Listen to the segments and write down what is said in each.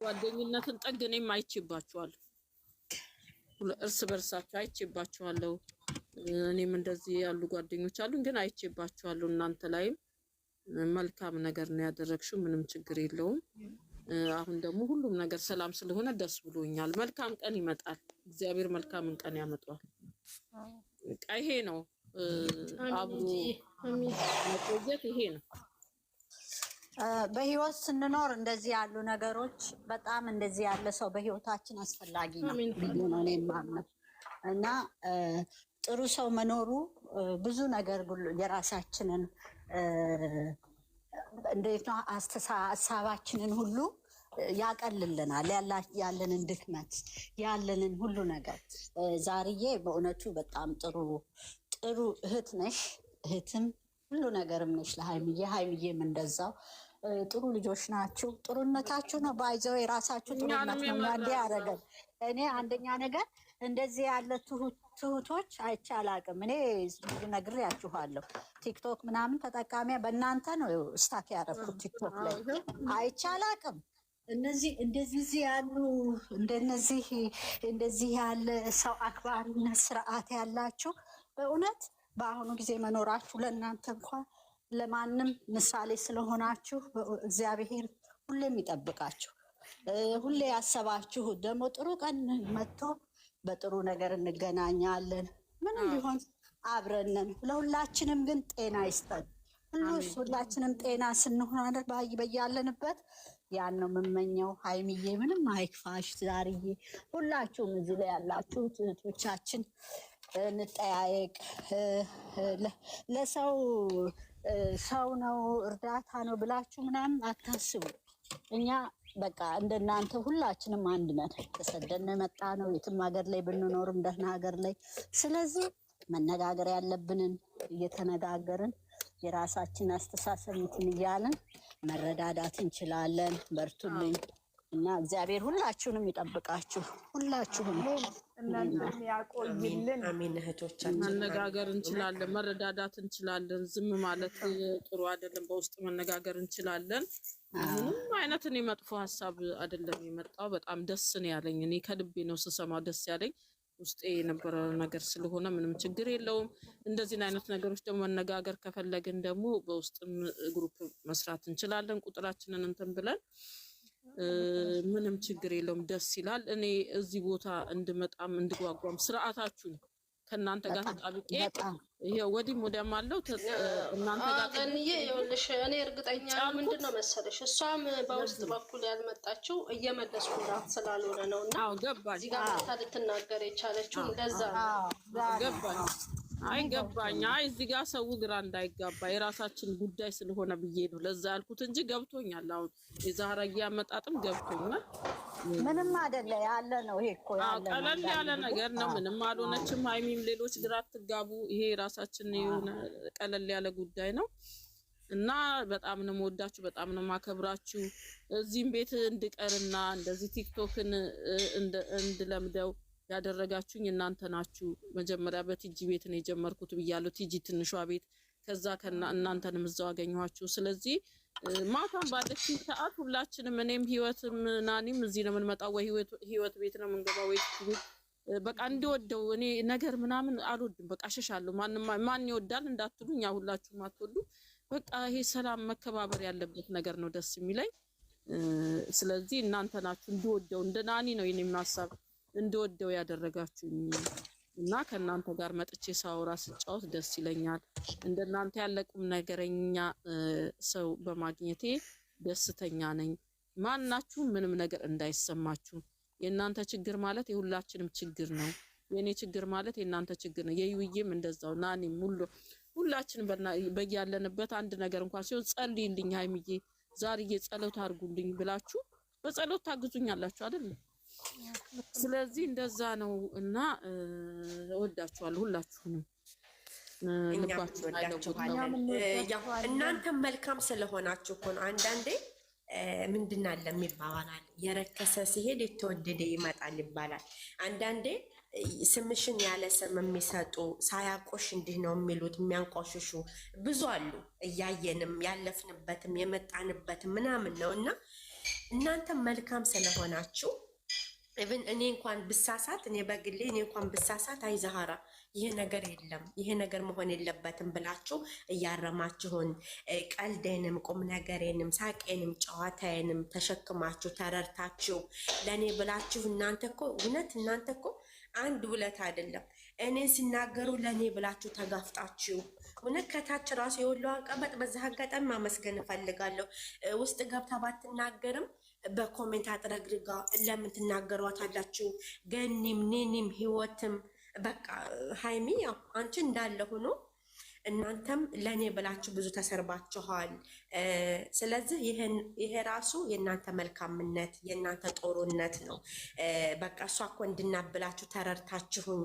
ጓደኝነትን ጥግ እኔም አይቼባችኋለሁ። እርስ በርሳችሁ አይቼባችኋለሁ። እኔም እንደዚህ ያሉ ጓደኞች አሉኝ፣ ግን አይቼባችኋለሁ። እናንተ ላይም መልካም ነገር ነው ያደረግሽው። ምንም ችግር የለውም። አሁን ደግሞ ሁሉም ነገር ሰላም ስለሆነ ደስ ብሎኛል። መልካም ቀን ይመጣል። እግዚአብሔር መልካምን ቀን ያመጣዋል። ይሄ ነው አብሮ መቆየት። ይሄ ነው በህይወት ስንኖር እንደዚህ ያሉ ነገሮች በጣም እንደዚህ ያለ ሰው በህይወታችን አስፈላጊ ነው ብዬ ነው እኔ የማምነው እና ጥሩ ሰው መኖሩ ብዙ ነገር የራሳችንን እንዴት ነው ሀሳባችንን ሁሉ ያቀልልናል። ያለንን ድክመት ያለንን ሁሉ ነገር ዛርዬ በእውነቱ በጣም ጥሩ እህት ነሽ። እህትም ሁሉ ነገርም ነሽ ለሀይሚዬ። ሀይሚዬም እንደዛው ጥሩ ልጆች ናችሁ። ጥሩነታችሁ ነው ባይዘው የራሳችሁ ጥሩነት ነው ያንዴ ያደረገን። እኔ አንደኛ ነገር እንደዚህ ያለ ትሁቶች አይቼ አላቅም። እኔ ብዙ ነግሬያችኋለሁ። ቲክቶክ ምናምን ተጠቃሚያ በእናንተ ነው ስታክ ያደረኩት ቲክቶክ ላይ አይቼ አላቅም። እንደዚህ ያሉ እንደዚህ ያለ ሰው አክባሪነት ስርዓት ያላችሁ በእውነት በአሁኑ ጊዜ መኖራችሁ ለእናንተ እንኳን ለማንም ምሳሌ ስለሆናችሁ እግዚአብሔር ሁሌም ይጠብቃችሁ። ሁሌ ያሰባችሁ ደግሞ ጥሩ ቀን መጥቶ በጥሩ ነገር እንገናኛለን። ምንም ቢሆን አብረንን። ለሁላችንም ግን ጤና ይስጠን። ሁላችንም ጤና ስንሆን በያለንበት ያን ነው የምመኘው። ሀይሚዬ ምንም አይክፋሽ። ዛርዬ ሁላችሁም እዚህ ላይ ያላችሁ እህቶቻችን እንጠያየቅ። ለሰው ሰው ነው እርዳታ ነው ብላችሁ ምናምን አታስቡ። እኛ በቃ እንደናንተ ሁላችንም አንድ ነን። ተሰደን መጣ ነው የትም ሀገር ላይ ብንኖርም ደህና ሀገር ላይ። ስለዚህ መነጋገር ያለብንን እየተነጋገርን የራሳችን አስተሳሰብ እንትን እያለን መረዳዳት እንችላለን። በርቱልኝ እና እግዚአብሔር ሁላችሁንም ይጠብቃችሁ። ሁላችሁም እናንተም ያቆይልን። አሜን። እህቶቻችን መነጋገር እንችላለን፣ መረዳዳት እንችላለን። ዝም ማለት ጥሩ አይደለም። በውስጥ መነጋገር እንችላለን። ምንም አይነት እኔ መጥፎ ሀሳብ አይደለም የመጣው። በጣም ደስ ነው ያለኝ። እኔ ከልቤ ነው ስሰማ ደስ ያለኝ። ውስጤ የነበረ ነገር ስለሆነ ምንም ችግር የለውም። እንደዚህ አይነት ነገሮች ደግሞ መነጋገር ከፈለግን ደግሞ በውስጥም ግሩፕ መስራት እንችላለን። ቁጥራችንን እንትን ብለን ምንም ችግር የለውም። ደስ ይላል። እኔ እዚህ ቦታ እንድመጣም እንድጓጓም ስርዓታችሁን ከእናንተ ጋር ተጣብቄ ይሄ ወዲም ወዲያም አለው እናንተ ጋር ቀንዬ ይኸውልሽ፣ እኔ እርግጠኛ ምንድነው መሰለሽ እሷም በውስጥ በኩል ያልመጣችው እየመለስኩላት ስላልሆነ ነውና እዚህ ጋር ልትናገር የቻለችው እንደዛ ገባኝ። አይገባኝ። እዚህ ጋር ሰው ግራ እንዳይጋባ የራሳችን ጉዳይ ስለሆነ ብዬ ነው ለዛ ያልኩት እንጂ ገብቶኛል። አሁን የዛራጊ አመጣጥም ገብቶኛል። ምንም አይደለ ያለ ነው። ይሄ እኮ ያለ ቀለል ያለ ነገር ነው። ምንም አልሆነችም። ሀይሚም ሌሎች ግራ አትጋቡ። ይሄ ራሳችን የሆነ ቀለል ያለ ጉዳይ ነው እና በጣም ነው የምወዳችሁ፣ በጣም ነው የማከብራችሁ። እዚህም ቤት እንድቀርና እንደዚህ ቲክቶክን እንድለምደው ያደረጋችሁኝ እናንተ ናችሁ። መጀመሪያ በቲጂ ቤት ነው የጀመርኩት ብያለሁ። ቲጂ ትንሿ ቤት፣ ከዛ እናንተንም እዛው አገኘኋችሁ። ስለዚህ ማታም ባለችኝ ሰዓት ሁላችንም እኔም ህይወትም ናኒም እዚህ ነው የምንመጣው። ወይ ህይወት ቤት ነው የምንገባው ወይ ቤት በቃ እንዲወደው እኔ ነገር ምናምን አልወድም። በቃ ሸሻለሁ። ማን ይወዳል እንዳትሉኝ፣ ያ ሁላችሁም አትወዱ። በቃ ይሄ ሰላም መከባበር ያለበት ነገር ነው ደስ የሚለኝ። ስለዚህ እናንተ ናችሁ እንዲወደው እንደ ናኒ ነው የኔ ሀሳብ እንድወደው ያደረጋችሁኝ እና ከእናንተ ጋር መጥቼ ሳውራ ስጫወት ደስ ይለኛል። እንደናንተ ያለ ቁም ነገረኛ ሰው በማግኘቴ ደስተኛ ነኝ። ማናችሁ ምንም ነገር እንዳይሰማችሁ። የእናንተ ችግር ማለት የሁላችንም ችግር ነው። የኔ ችግር ማለት የእናንተ ችግር ነው። የዩዬም እንደዛው ናኒም ሁላችንም በያለንበት አንድ ነገር እንኳን ሲሆን ጸልይልኝ ሀይሚዬ ዛሬ ጸሎት አድርጉልኝ ብላችሁ በጸሎት ታግዙኛላችሁ አይደል? ስለዚህ እንደዛ ነው እና እወዳችኋለሁ ሁላችሁንም። እናንተም መልካም ስለሆናችሁ እኮ ነው። አንዳንዴ ምንድን አለ የሚባባላል የረከሰ ሲሄድ የተወደደ ይመጣል ይባላል። አንዳንዴ ስምሽን ያለ ስም የሚሰጡ ሳያቆሽ እንዲህ ነው የሚሉት የሚያንቆሽሹ ብዙ አሉ። እያየንም ያለፍንበትም የመጣንበትም ምናምን ነው እና እናንተም መልካም ስለሆናችሁ ኢቭን እኔ እንኳን ብሳሳት እኔ በግሌ እኔ እንኳን ብሳሳት አይ ዛህራ ይሄ ነገር የለም ይሄ ነገር መሆን የለበትም ብላችሁ እያረማችሁን ቀልዴንም ቁም ነገሬንም ሳቄንም ጨዋታዬንም ተሸክማችሁ ተረድታችሁ ለእኔ ብላችሁ እናንተ እኮ እውነት እናንተ እኮ አንድ ውለት አይደለም እኔ ሲናገሩ ለእኔ ብላችሁ ተጋፍጣችሁ እውነት ከታች ራሱ የወሎ አቀበጥ በዛ አጋጣሚ ማመስገን እፈልጋለሁ። ውስጥ ገብታ ባትናገርም በኮሜንት አጥረግርጋ ለምን ትናገሯታላችሁ? ገኒም ኔኒም ህይወትም በቃ ሀይሚ ያው አንቺ እንዳለ ሆኖ እናንተም ለእኔ ብላችሁ ብዙ ተሰርባችኋል። ስለዚህ ይሄ ራሱ የእናንተ መልካምነት የእናንተ ጦሩነት ነው። በቃ እሷ እኮ እንድናብላችሁ ተረድታችሁኝ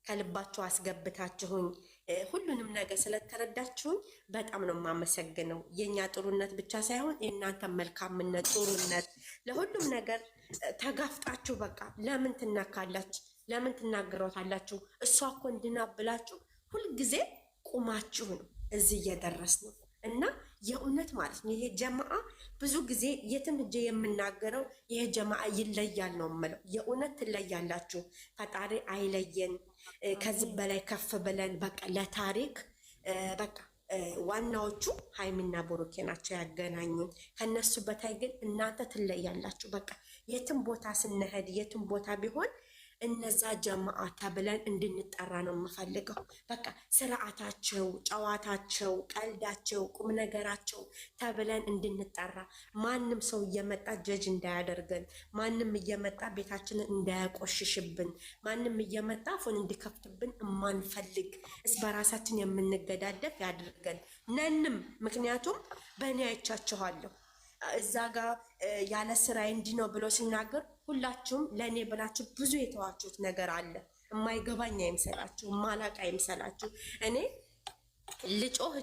ከልባችሁ አስገብታችሁኝ ሁሉንም ነገር ስለተረዳችሁኝ በጣም ነው የማመሰግነው። የእኛ ጥሩነት ብቻ ሳይሆን የእናንተ መልካምነት ጥሩነት ለሁሉም ነገር ተጋፍጣችሁ በቃ ለምን ትናካላችሁ? ለምን ትናገሯታላችሁ? እሷ እኮ እንድናብላችሁ ሁልጊዜ ቁማችሁ ነው እዚህ እየደረስ ነው። እና የእውነት ማለት ነው ይሄ ጀማአ ብዙ ጊዜ የትም እጄ የምናገረው ይሄ ጀማአ ይለያል ነው የምለው። የእውነት ትለያላችሁ። ፈጣሪ አይለየን። ከዚህ በላይ ከፍ ብለን በቃ ለታሪክ በቃ ዋናዎቹ ሀይሚና ብሩኬ ናቸው ያገናኙን። ከነሱ በታይ ግን እናንተ ትለያላችሁ። በቃ የትም ቦታ ስንሄድ የትም ቦታ ቢሆን እነዛ ጀማአ ተብለን እንድንጠራ ነው የምፈልገው። በቃ ስርዓታቸው፣ ጨዋታቸው፣ ቀልዳቸው፣ ቁም ነገራቸው ተብለን እንድንጠራ ማንም ሰው እየመጣ ጀጅ እንዳያደርገን፣ ማንም እየመጣ ቤታችንን እንዳያቆሽሽብን፣ ማንም እየመጣ አፉን እንዲከፍትብን እማንፈልግ በራሳችን የምንገዳደፍ ያድርገን ነንም። ምክንያቱም በእኔ አይቻችኋለሁ እዛ ጋር ያለ ስራዬ እንዲህ ነው ብሎ ሲናገር ሁላችሁም ለእኔ ብላችሁ ብዙ የተዋችሁት ነገር አለ። የማይገባኝ አይምሰላችሁ፣ ማላቅ አይምሰላችሁ። እኔ ልጮህ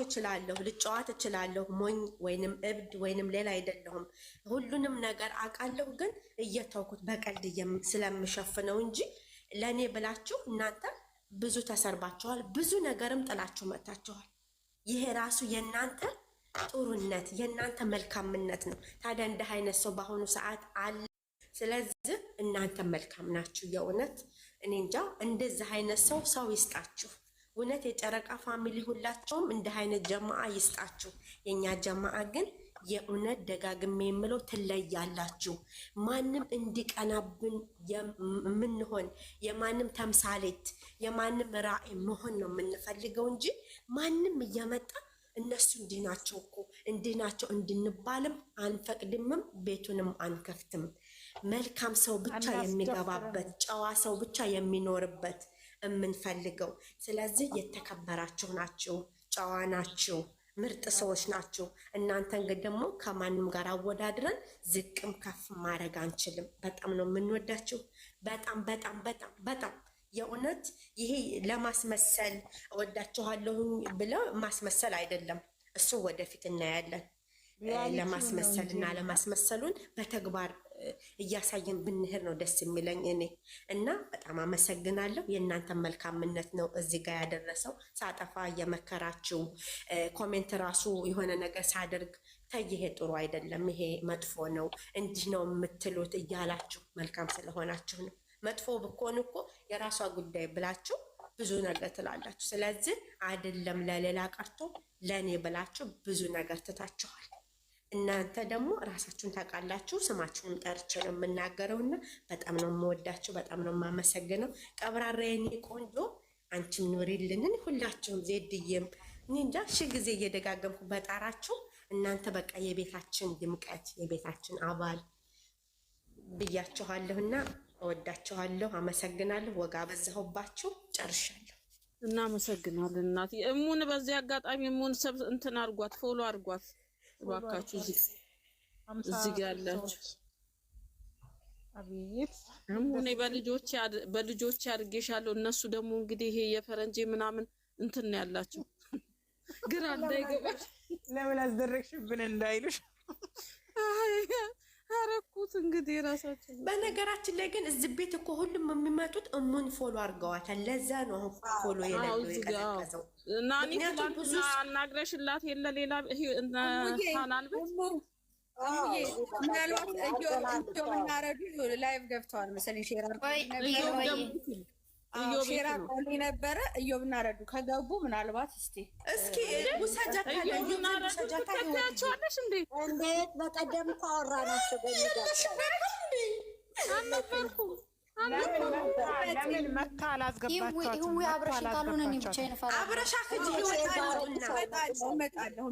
እችላለሁ፣ ልጨዋት እችላለሁ። ሞኝ ወይንም እብድ ወይንም ሌላ አይደለሁም። ሁሉንም ነገር አውቃለሁ፣ ግን እየተውኩት በቀልድ ስለምሸፍነው እንጂ ለእኔ ብላችሁ እናንተ ብዙ ተሰርባችኋል፣ ብዙ ነገርም ጥላችሁ መጥታችኋል። ይሄ ራሱ የእናንተ ጥሩነት የእናንተ መልካምነት ነው። ታዲያ እንደ አይነት ሰው በአሁኑ ሰዓት አለ። ስለዚህ እናንተ መልካም ናችሁ። የእውነት እኔ እንጃ እንደዚህ አይነት ሰው ይስጣችሁ። እውነት የጨረቃ ፋሚሊ ሁላቸውም እንደ አይነት ጀማአ ይስጣችሁ። የእኛ ጀማአ ግን የእውነት ደጋግሜ የምለው ትለያላችሁ። ማንም እንዲቀናብን የምንሆን የማንም ተምሳሌት የማንም ራዕይ መሆን ነው የምንፈልገው እንጂ ማንም እየመጣ እነሱ እንዲህ ናቸው እኮ እንዲህ ናቸው እንድንባልም አንፈቅድምም፣ ቤቱንም አንከፍትም። መልካም ሰው ብቻ የሚገባበት ጨዋ ሰው ብቻ የሚኖርበት የምንፈልገው። ስለዚህ የተከበራችሁ ናችሁ፣ ጨዋ ናችሁ፣ ምርጥ ሰዎች ናችሁ። እናንተ እንግዲህ ደግሞ ከማንም ጋር አወዳድረን ዝቅም ከፍ ማድረግ አንችልም። በጣም ነው የምንወዳችሁ። በጣም በጣም በጣም በጣም የእውነት ይሄ ለማስመሰል እወዳችኋለሁ ብለው ማስመሰል አይደለም። እሱ ወደፊት እናያለን። ለማስመሰል እና ለማስመሰሉን በተግባር እያሳየን ብንሄድ ነው ደስ የሚለኝ እኔ እና በጣም አመሰግናለሁ። የእናንተ መልካምነት ነው እዚህ ጋር ያደረሰው። ሳጠፋ እየመከራችሁ ኮሜንት ራሱ የሆነ ነገር ሳደርግ ተይ ይሄ ጥሩ አይደለም፣ ይሄ መጥፎ ነው፣ እንዲህ ነው የምትሉት እያላችሁ መልካም ስለሆናችሁ ነው። መጥፎ ብኮን እኮ የራሷ ጉዳይ ብላችሁ ብዙ ነገር ትላላችሁ። ስለዚህ አይደለም ለሌላ ቀርቶ ለእኔ ብላችሁ ብዙ ነገር ትታችኋል። እናንተ ደግሞ ራሳችሁን ታውቃላችሁ። ስማችሁን ጠርቼ ነው የምናገረውና በጣም ነው የምወዳችሁ፣ በጣም ነው የማመሰግነው። ቀብራራ የኔ ቆንጆ አንቺም ኑሪልንን ሁላችሁም። ዜድዬም እኔ እንጃ ሺህ ጊዜ እየደጋገምኩ በጣራችሁ እናንተ በቃ የቤታችን ድምቀት የቤታችን አባል ብያችኋለሁና እወዳችኋለሁ። አመሰግናለሁ። ወጋ በዛሁባችሁ ጨርሻለሁ። እናመሰግናለን እናት እሙን። በዚህ አጋጣሚ እሙን ሰብ እንትን አርጓት፣ ፎሎ አርጓት እባካችሁ። እዚህ ጋር ያላችሁ አብይት እሙን በልጆቼ አድርጌሻለሁ። እነሱ ደግሞ እንግዲህ ይሄ የፈረንጅ ምናምን እንትን ነው ያላችሁ። ግራ እንዳይገባሽ ለምን አስደረግሽብን እንዳይሉሽ አረኩት እንግዲህ ራሳችን። በነገራችን ላይ ግን እዚህ ቤት እኮ ሁሉም የሚመጡት እሙን ፎሎ አድርገዋታል። ለዛ ነው አሁን ፎሎ የሌለው የቀዘቀዘው። ናኒ ብዙ አናግረሽላት የለ ሌላ ቻናል ቤት ምናልባት እዮ ምናረዱ ላይቭ ገብተዋል መሰለኝ። ሼር አድርጎልኝ ነበረ። እዮ ብናረዱ ከገቡ ምናልባት እስኪ ውሰጃታቸዋለሽ እንዴ? እንዴት በቀደም እኮ አወራናቸው አልነበርኩም። ለምን መታ አላስገባችኋትም? አብረሽ ካልሆነ እኔ ብቻዬን እፈራለሁ። አብረሻ ከጂ እመጣለሁ